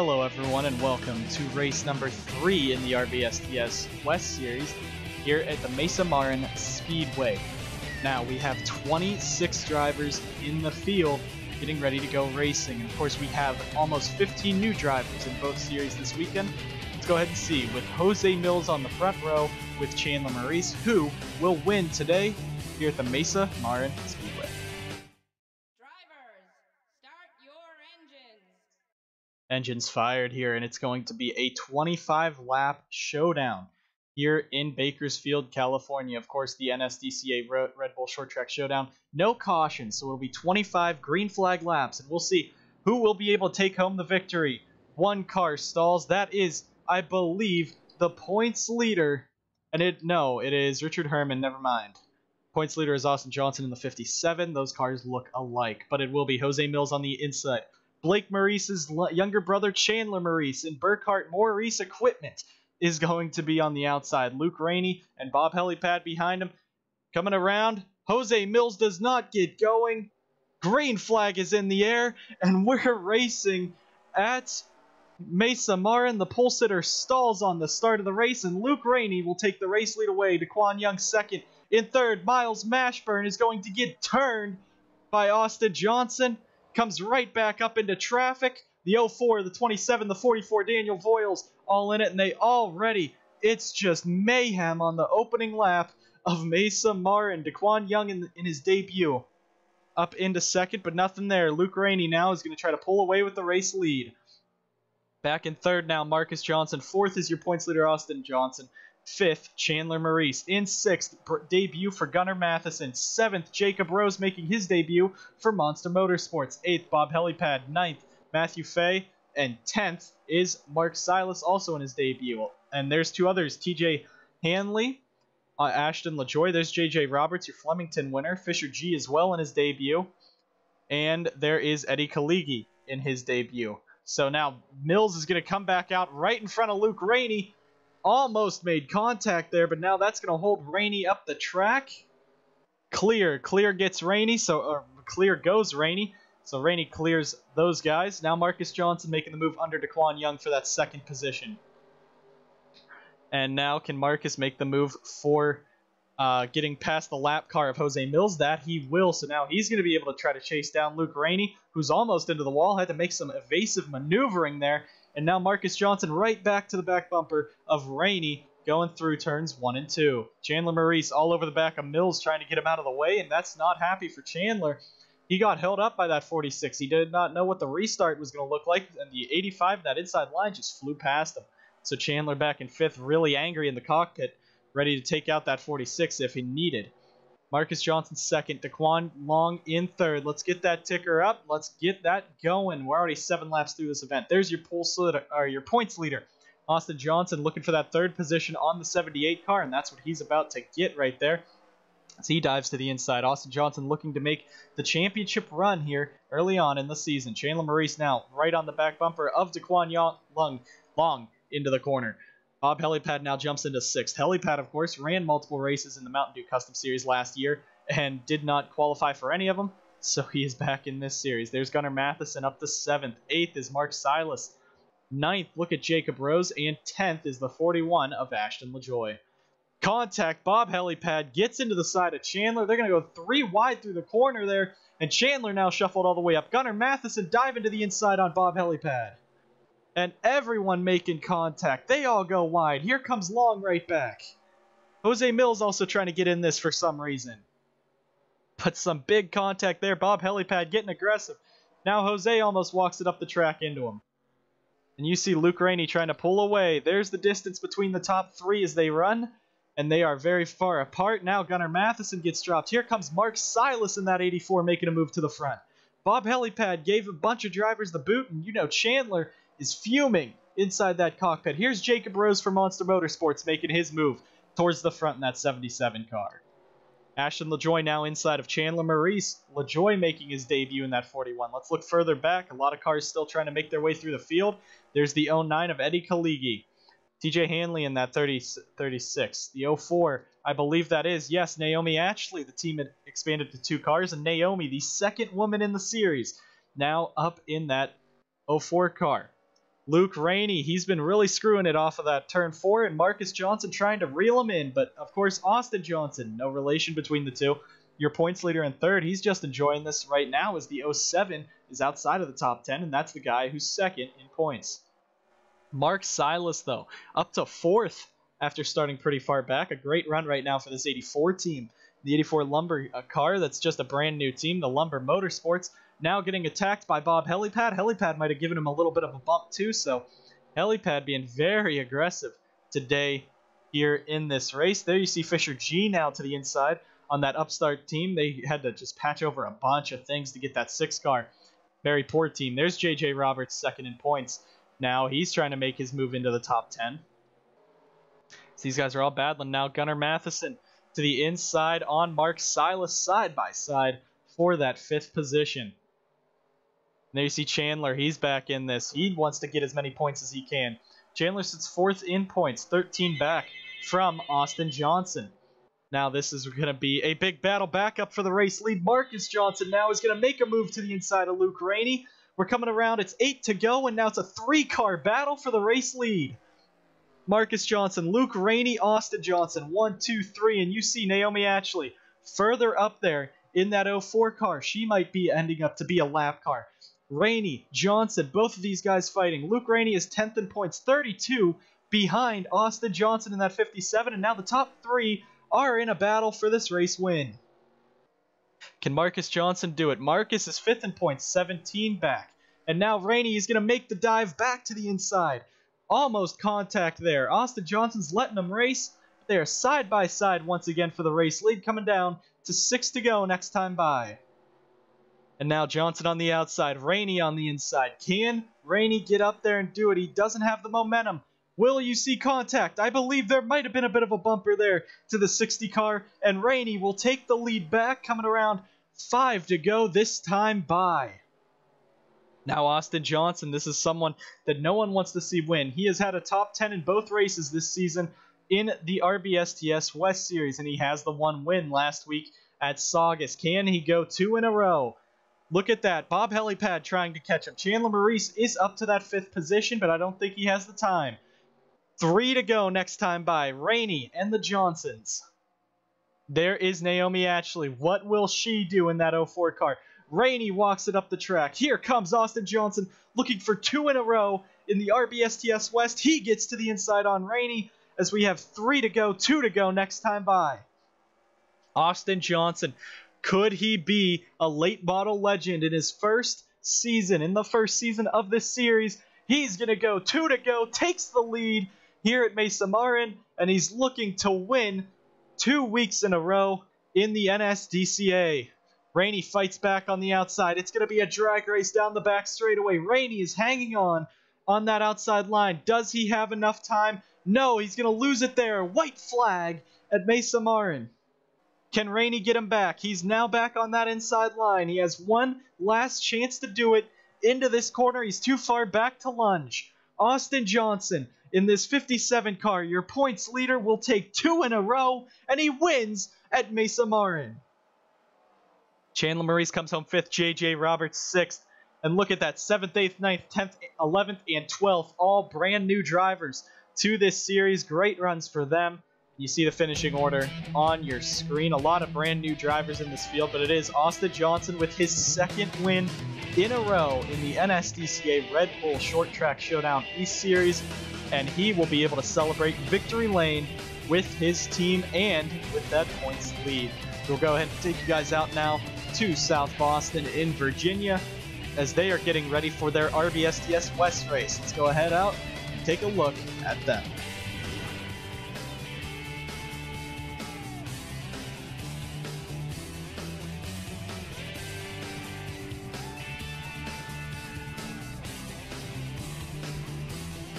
Hello everyone and welcome to race number 3 in the RBSTS West Series here at the Mesa Marin Speedway. Now we have 26 drivers in the field getting ready to go racing, and of course we have almost 15 new drivers in both series this weekend. Let's go ahead and see, with Jose Mills on the front row with Chandler Maurice, who will win today here at the Mesa Marin Speedway. Engines fired here, and it's going to be a 25-lap showdown here in Bakersfield, California. Of course, the NSDCA Red Bull Short Track Showdown. No caution, so it'll be 25 green flag laps, and we'll see who will be able to take home the victory. One car stalls. That is, I believe, the points leader. And it is Richard Herman. Never mind. Points leader is Austin Johnson in the 57. Those cars look alike, but it will be Jose Mills on the inside. Blake Maurice's younger brother, Chandler Maurice, in Burkhart Maurice Equipment, is going to be on the outside. Luke Rainey and Bob Helipad behind him. Coming around, Jose Mills does not get going. Green flag is in the air, and we're racing at Mesa Marin. The pole sitter stalls on the start of the race, and Luke Rainey will take the race lead away. DeQuan Young second. In third, Miles Mashburn is going to get turned by Austin Johnson. Comes right back up into traffic. The 04, the 27, the 44, Daniel Voiles all in it, and they already, it's just mayhem on the opening lap of Mesa Marin. DeQuan Young in his debut up into second, but nothing there. Luke Rainey now is going to try to pull away with the race lead. Back in third now, Marcus Johnson. Fourth is your points leader, Austin Johnson. Fifth, Chandler Maurice. In sixth, debut for Gunnar Matheson. Seventh, Jacob Rose making his debut for Monster Motorsports. Eighth, Bob Helipad. Ninth, Matthew Fay. And 10th is Mark Silas, also in his debut. And there's two others, TJ Hanley, Ashton LaJoy. There's JJ Roberts, your Flemington winner. Fisher G as well in his debut. And there is Eddie Kaligi in his debut. So now Mills is going to come back out right in front of Luke Rainey. Almost made contact there, but now that's going to hold Rainey up the track. Clear gets Rainey, clear goes Rainey. So Rainey clears those guys. Now Marcus Johnson making the move under DeQuan Young for that second position. And now can Marcus make the move for getting past the lap car of Jose Mills? That he will. So now he's going to be able to try to chase down Luke Rainey, who's almost into the wall. Had to make some evasive maneuvering there. And now Marcus Johnson right back to the back bumper of Rainey going through turns 1 and 2. Chandler Maurice all over the back of Mills trying to get him out of the way, and that's not happy for Chandler. He got held up by that 46. He did not know what the restart was going to look like, and the 85, that inside line, just flew past him. So Chandler back in 5th, really angry in the cockpit, ready to take out that 46 if he needed. Marcus Johnson 2nd, DeQuan Long in 3rd. Let's get that ticker up. Let's get that going. We're already 7 laps through this event. There's your your points leader, Austin Johnson, looking for that 3rd position on the 78 car, and that's what he's about to get right there. As he dives to the inside, Austin Johnson looking to make the championship run here early on in the season. Chandler Maurice now right on the back bumper of DeQuan Long into the corner. Bob Helipad now jumps into 6th. Helipad, of course, ran multiple races in the Mountain Dew Custom Series last year and did not qualify for any of them, so he is back in this series. There's Gunnar Matheson up to 7th. 8th is Mark Silas. 9th, look at Jacob Rose. And 10th is the 41 of Ashton LaJoy. Contact, Bob Helipad gets into the side of Chandler. They're going to go 3 wide through the corner there, and Chandler now shuffled all the way up. Gunnar Matheson diving to the inside on Bob Helipad. And everyone making contact. They all go wide. Here comes Long right back. Jose Mills also trying to get in this for some reason. But some big contact there. Bob Helipad getting aggressive. Now Jose almost walks it up the track into him. And you see Luke Rainey trying to pull away. There's the distance between the top 3 as they run. And they are very far apart. Now Gunnar Matheson gets dropped. Here comes Mark Silas in that 84 making a move to the front. Bob Helipad gave a bunch of drivers the boot. And you know Chandler is fuming inside that cockpit. Here's Jacob Rose for Monster Motorsports making his move towards the front in that 77 car. Ashton LaJoy now inside of Chandler Maurice. LaJoy making his debut in that 41. Let's look further back. A lot of cars still trying to make their way through the field. There's the 09 of Eddie Kaligi. TJ Hanley in that 36. The 04, I believe that is, yes, Naomi Ashley. The team had expanded to 2 cars, and Naomi, the 2nd woman in the series, now up in that 04 car. Luke Rainey, he's been really screwing it off of that turn 4, and Marcus Johnson trying to reel him in. But, of course, Austin Johnson, no relation between the two. Your points leader in third, he's just enjoying this right now as the 07 is outside of the top 10, and that's the guy who's second in points. Mark Silas, though, up to fourth after starting pretty far back. A great run right now for this 84 team. The 84 Lumber car, that's just a brand new team, the Lumber Motorsports, now getting attacked by Bob Helipad. Helipad might have given him a little bit of a bump too, so Helipad being very aggressive today here in this race. There you see Fisher G now to the inside on that upstart team. They had to just patch over a bunch of things to get that 6 car. Very poor team. There's JJ Roberts second in points. Now he's trying to make his move into the top 10. So these guys are all battling now. Gunnar Matheson to the inside on Mark Silas side by side for that 5th position. And there you see Chandler. He's back in this. He wants to get as many points as he can. Chandler sits 4th in points, 13 back from Austin Johnson. Now this is going to be a big battle back up for the race lead. Marcus Johnson now is going to make a move to the inside of Luke Rainey. We're coming around. It's 8 to go, and now it's a 3-car battle for the race lead. Marcus Johnson, Luke Rainey, Austin Johnson, 1, 2, 3, and you see Naomi Ashley further up there in that 04 car. She might be ending up to be a lap car. Rainey, Johnson, both of these guys fighting. Luke Rainey is 10th in points, 32 behind Austin Johnson in that 57, and now the top 3 are in a battle for this race win. Can Marcus Johnson do it? Marcus is 5th in points, 17 back. And now Rainey is going to make the dive back to the inside. Almost contact there. Austin Johnson's letting them race. They are side by side once again for the race lead, coming down to 6 to go next time by. And now Johnson on the outside, Rainey on the inside. Can Rainey get up there and do it? He doesn't have the momentum. Will you see contact? I believe there might have been a bit of a bumper there to the 60 car, and Rainey will take the lead back, coming around 5 to go this time by. Now Austin Johnson, this is someone that no one wants to see win. He has had a top 10 in both races this season in the RBSTS West Series, and he has the 1 win last week at Saugus. Can he go 2 in a row? Look at that. Bob Helipad trying to catch him. Chandler Maurice is up to that 5th position, but I don't think he has the time. 3 to go next time by. Rainey and the Johnsons. There is Naomi Ashley. What will she do in that 04 car? Rainey walks it up the track. Here comes Austin Johnson looking for 2 in a row in the RBSTS West. He gets to the inside on Rainey as we have 3 to go, 2 to go next time by. Austin Johnson, could he be a late model legend in his first season, in the first season of this series? He's going to go 2 to go, takes the lead here at Mesa Marin, and he's looking to win 2 weeks in a row in the NSDCA. Rainey fights back on the outside. It's going to be a drag race down the back straightaway. Rainey is hanging on that outside line. Does he have enough time? No, he's going to lose it there. White flag at Mesa Marin. Can Rainey get him back? He's now back on that inside line. He has one last chance to do it into this corner. He's too far back to lunge. Austin Johnson in this 57 car, your points leader, will take 2 in a row, and he wins at Mesa Marin. Chandler Maurice comes home 5th, JJ Roberts 6th. And look at that, 7th, 8th, 9th, 10th, 11th, and 12th, all brand new drivers to this series. Great runs for them. You see the finishing order on your screen. A lot of brand new drivers in this field, but it is Austin Johnson with his 2nd win in a row in the NSDCA Red Bull Short Track Showdown East Series, and he will be able to celebrate victory lane with his team and with that points lead. We'll go ahead and take you guys out now to South Boston in Virginia as they are getting ready for their RBSTS West race. Let's go ahead out and take a look at them.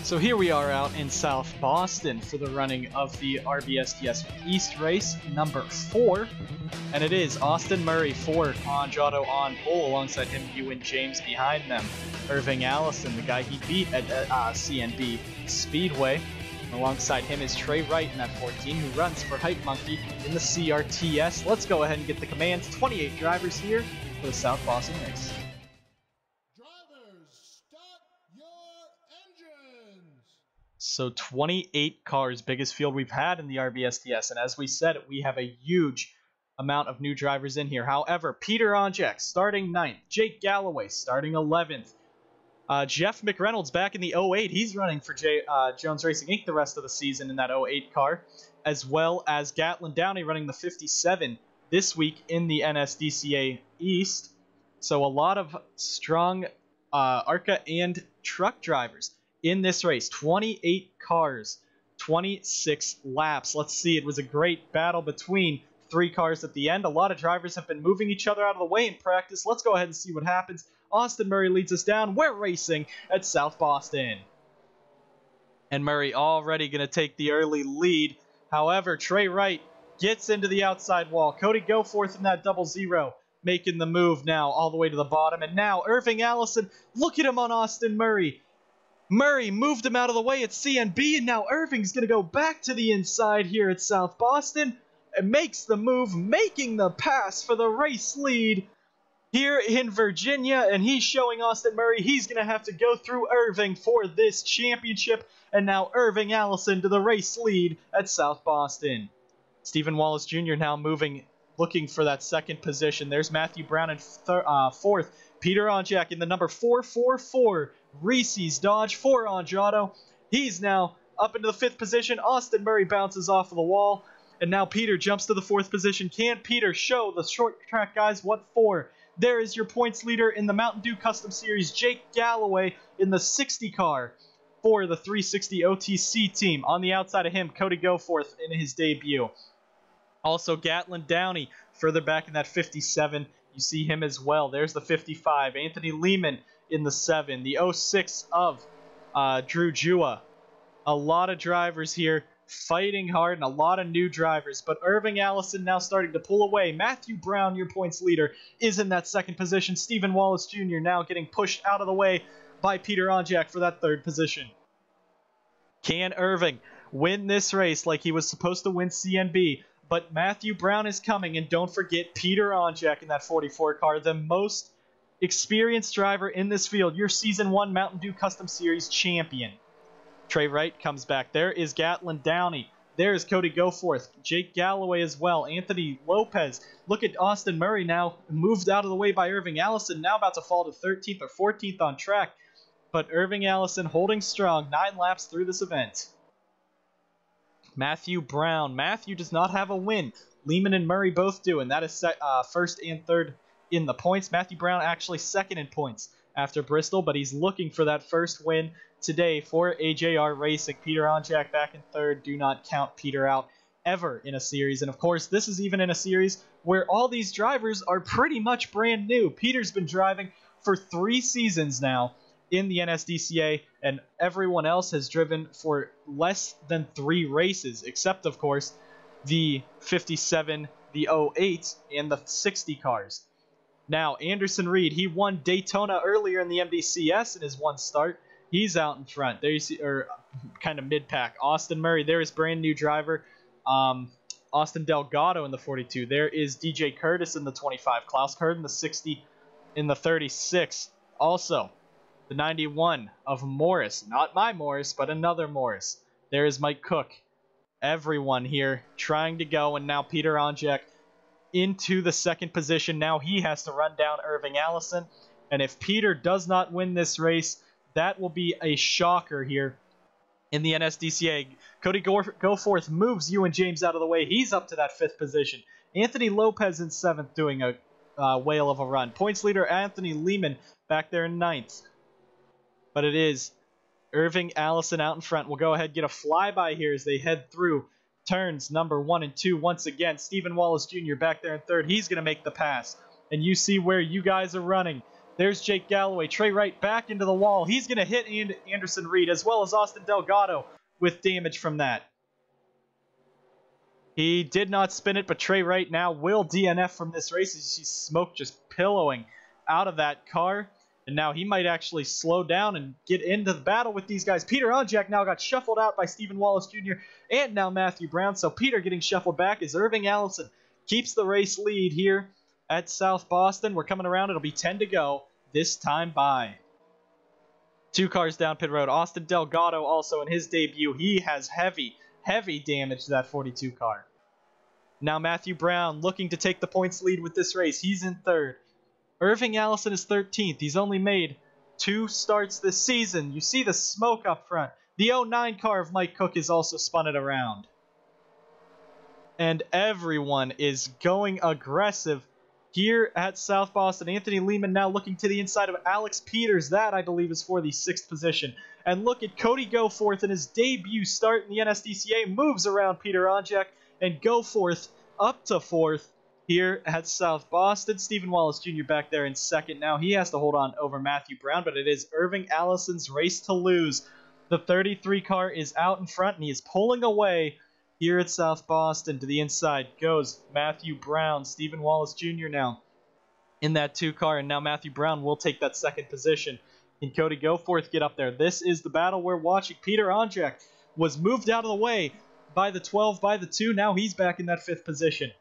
So here we are out in South Boston for the running of the RBSTS East race number 4. And it is Austin Murray, Ford, Andrado on pole. Alongside him, Ewan James behind them. Irving Allison, the guy he beat at CNB Speedway. And alongside him is Trey Wright in that 14, who runs for Hype Monkey in the CRTS. Let's go ahead and get the commands. 28 drivers here for the South Boston race. Drivers, start your engine! So 28 cars, biggest field we've had in the RBSTS. And as we said, we have a huge amount of new drivers in here. However, Peter Onjak starting 9th. Jake Galloway starting 11th. Jeff McReynolds back in the 08. He's running for Jones Racing Inc. the rest of the season in that 08 car. As well as Gatlin Downey running the 57 this week in the NSDCA East. So a lot of strong ARCA and truck drivers in this race. 28 cars, 26 laps. Let's see, it was a great battle between 3 cars at the end. A lot of drivers have been moving each other out of the way in practice. Let's go ahead and see what happens. Austin Murray leads us down. We're racing at South Boston. And Murray already going to take the early lead. However, Trey Wright gets into the outside wall. Cody Goforth in that 00, making the move now all the way to the bottom. And now Irving Allison, look at him on Austin Murray. Murray moved him out of the way at CNB, and now Irving's going to go back to the inside here at South Boston and makes the move, making the pass for the race lead here in Virginia. And he's showing Austin Murray he's going to have to go through Irving for this championship. And now Irving Allison to the race lead at South Boston. Stephen Wallace Jr. now moving, looking for that second position. There's Matthew Brown in 4th. Peter Onjak in the number 444 Reese's Dodge for Onjato. He's now up into the 5th position. Austin Murray bounces off of the wall. And now Peter jumps to the 4th position. Can Peter show the short track guys what for? There is your points leader in the Mountain Dew Custom Series, Jake Galloway in the 60 car for the 360 OTC team. On the outside of him, Cody Goforth in his debut. Also, Gatlin Downey further back in that 57. You see him as well. There's the 55. Anthony Lehman in the 7. The 06 of Drew Jua. A lot of drivers here fighting hard and a lot of new drivers. But Irving Allison now starting to pull away. Matthew Brown, your points leader, is in that 2nd position. Stephen Wallace Jr. now getting pushed out of the way by Peter Onjak for that 3rd position. Can Irving win this race like he was supposed to win CNB? But Matthew Brown is coming, and don't forget Peter Onjak in that 44 car, the most experienced driver in this field, your Season 1 Mountain Dew Custom Series champion. Trey Wright comes back. There is Gatlin Downey. There is Cody Goforth. Jake Galloway as well. Anthony Lopez. Look at Austin Murray now, moved out of the way by Irving Allison, now about to fall to 13th or 14th on track. But Irving Allison holding strong, 9 laps through this event. Matthew Brown. Matthew does not have a win. Lehman and Murray both do, and that is 1st and 3rd in the points. Matthew Brown actually 2nd in points after Bristol, but he's looking for that 1st win today for AJR Racing. Peter Onjak back in 3rd. Do not count Peter out ever in a series. And of course, this is even in a series where all these drivers are pretty much brand new. Peter's been driving for 3 seasons now in the NSDCA, and everyone else has driven for less than 3 races, except, of course, the 57, the 08, and the 60 cars. Now, Anderson Reed, he won Daytona earlier in the MDCS in his 1 start. He's out in front. There you see, or kind of mid-pack. Austin Murray, there is brand new driver. Austin Delgado in the 42. There is DJ Curtis in the 25. Klaus Kurd in the 60, in the 36. Also, the 91 of Morris. Not my Morris, but another Morris. There is Mike Cook. Everyone here trying to go, and now Peter Onjak into the 2nd position. Now he has to run down Irving Allison, and if Peter does not win this race, that will be a shocker here in the NSDCA. Cody Goforth moves Ewan James out of the way. He's up to that 5th position. Anthony Lopez in 7th doing a whale of a run. Points leader Anthony Lehman back there in 9th. But it is Irving Allison out in front. We'll go ahead and get a flyby here as they head through turns number 1 and 2. Once again, Stephen Wallace Jr. back there in 3rd. He's going to make the pass. And you see where you guys are running. There's Jake Galloway. Trey Wright back into the wall. He's going to hit Anderson Reed as well as Austin Delgado with damage from that. He did not spin it, but Trey Wright now will DNF from this race as you see smoke just pillowing out of that car. And now he might actually slow down and get into the battle with these guys. Peter Onjak now got shuffled out by Stephen Wallace Jr. and now Matthew Brown. So Peter getting shuffled back as Irving Allison keeps the race lead here at South Boston. We're coming around. It'll be 10 to go this time by. 2 cars down pit road. Austin Delgado also in his debut. He has heavy damage to that 42 car. Now Matthew Brown looking to take the points lead with this race. He's in 3rd. Irving Allison is 13th. He's only made 2 starts this season. You see the smoke up front. The 09 car of Mike Cook has also spun it around. And everyone is going aggressive here at South Boston. Anthony Lehman now looking to the inside of Alex Peters. That, I believe, is for the 6th position. And look at Cody Goforth in his debut start in the NSDCA. Moves around Peter Onjak and Goforth up to 4th here at South Boston. Stephen Wallace Jr. back there in 2nd. Now he has to hold on over Matthew Brown, but it is Irving Allison's race to lose. The 33 car is out in front, and he is pulling away here at South Boston. To the inside goes Matthew Brown. Stephen Wallace Jr. now in that 2 car, and now Matthew Brown will take that 2nd position. Can Cody Goforth get up there? This is the battle we're watching. Peter Onjak was moved out of the way by the 12, by the 2. Now he's back in that 5th position.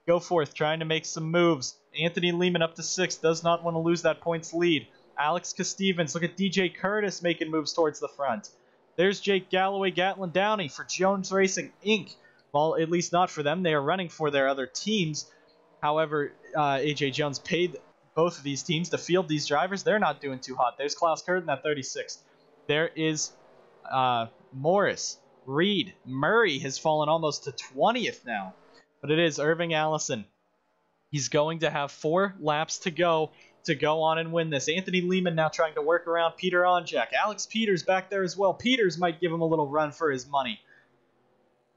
Goforth trying to make some moves. Anthony Lehman up to 6th. Does not want to lose that points lead. Alex Stevens. Look at DJ Curtis making moves towards the front. There's Jake Galloway, Gatlin Downey for Jones Racing Inc. Well, at least not for them. They are running for their other teams. However, AJ Jones paid both of these teams to field these drivers. They're not doing too hot. There's Klaus Curtin at 36th. There is Morris, Reed, Murray has fallen almost to 20th now. But it is Irving Allison. He's going to have 4 laps to go on and win this. Anthony Lehman now trying to work around Peter Onjak. Alex Peters back there as well. Peters might give him a little run for his money.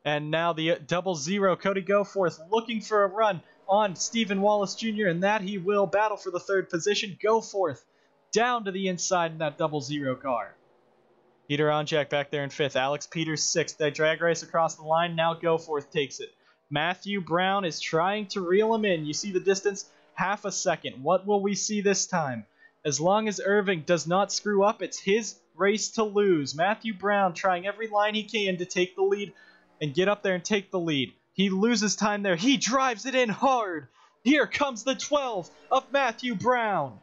And now the 00 Cody Goforth looking for a run on Stephen Wallace Jr. And that he will battle for the 3rd position. Goforth down to the inside in that 00 car. Peter Onjak back there in 5th. Alex Peters 6th. They drag race across the line. Now Goforth takes it. Matthew Brown is trying to reel him in. You see the distance? Half a second. What will we see this time? As long as Irving does not screw up, it's his race to lose. Matthew Brown trying every line he can to take the lead and get up there and take the lead. He loses time there. He drives it in hard. Here comes the 12 of Matthew Brown.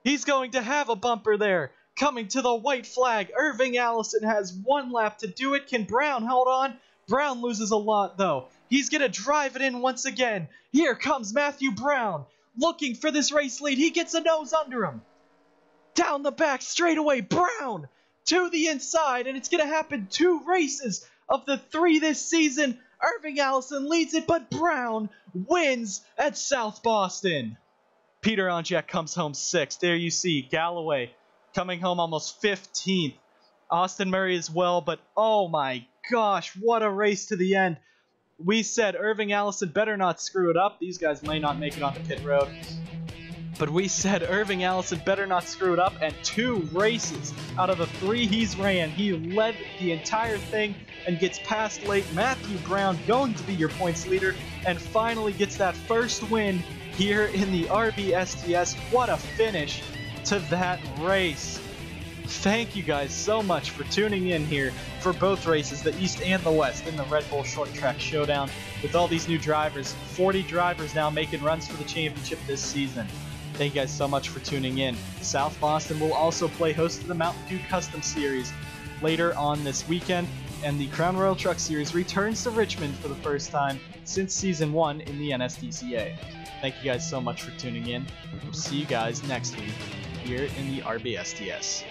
He's going to have a bumper there. Coming to the white flag. Irving Allison has 1 lap to do it. Can Brown hold on? Brown loses a lot, though. He's going to drive it in once again. Here comes Matthew Brown. Looking for this race lead. He gets a nose under him. Down the back, straight away. Brown to the inside. And it's going to happen 2 races of the 3 this season. Irving Allison leads it, but Brown wins at South Boston. Peter Onjak comes home 6th. There you see Galloway coming home almost 15th. Austin Murray as well, but oh my gosh, what a race to the end. We said Irving Allison better not screw it up. These guys may not make it onto pit road. But we said Irving Allison better not screw it up, and 2 races out of the 3 he's ran, he led the entire thing and gets past late. Matthew Brown going to be your points leader and finally gets that first win here in the RBSTS. What a finish to that race. Thank you guys so much for tuning in here for both races, the East and the West, in the Red Bull Short Track Showdown. With all these new drivers, 40 drivers now making runs for the championship this season. Thank you guys so much for tuning in. South Boston will also play host to the Mountain Dew Custom Series later on this weekend, and the Crown Royal Truck Series returns to Richmond for the first time since Season 1 in the NSDCA. Thank you guys so much for tuning in. We'll see you guys next week here in the RBSTS.